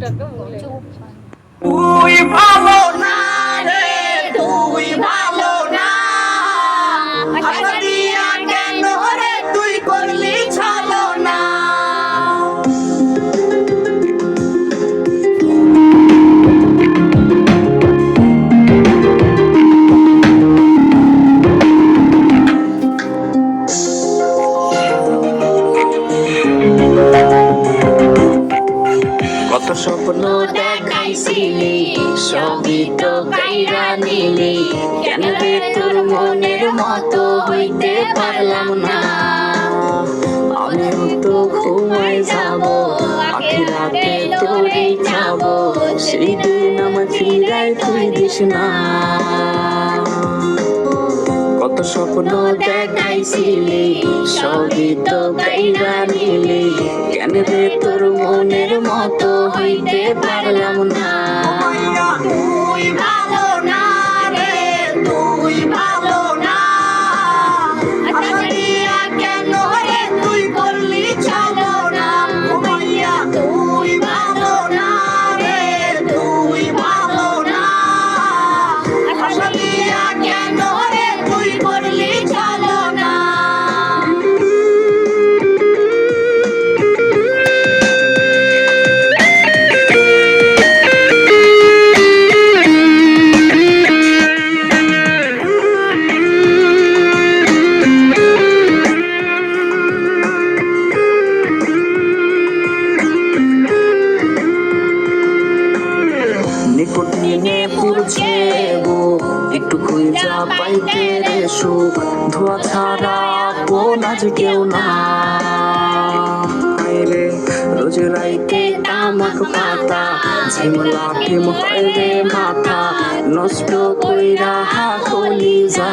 তুই ভালো না রে, তুই ভালো না, আশা দিয়া কেন রে তুই করলি ছলো না। কত স্বপ্ন দেখাইছিলি, সবই তো কাইরা নিলি, কেন রে তোর মনের মতো হইতে পারলাম না। আমিও তো ঘুমাই যাব, আখিরাতে তোরেই যাব, সেই দিন আমার ফিরাই তুই দিস না। কত স্বপ্ন দেখাইছিলি, সবই তো কাইরা নিলি, কেন রে তোর মনের মতো হইতে পারলাম না। তুই ভালো না রে, তুই ভালো না, আশা দিয়া কেন রে তুই করলি ছলো না। তুই ভালো না রে, তুই ভালো না, আশা দিয়া কেন রে তুই করলি ছলো না। নিকট নিয়ে পুরছে বুক, একটু খুঁজা পাইতে রে সুখ, ধোয়া ছাড়া আপন আজ কেউ না। রে রোজ রাইতে তামাক পাতা, ঝিমলা টিম হয় রে মাথা, নষ্ট কইরা কলিজা।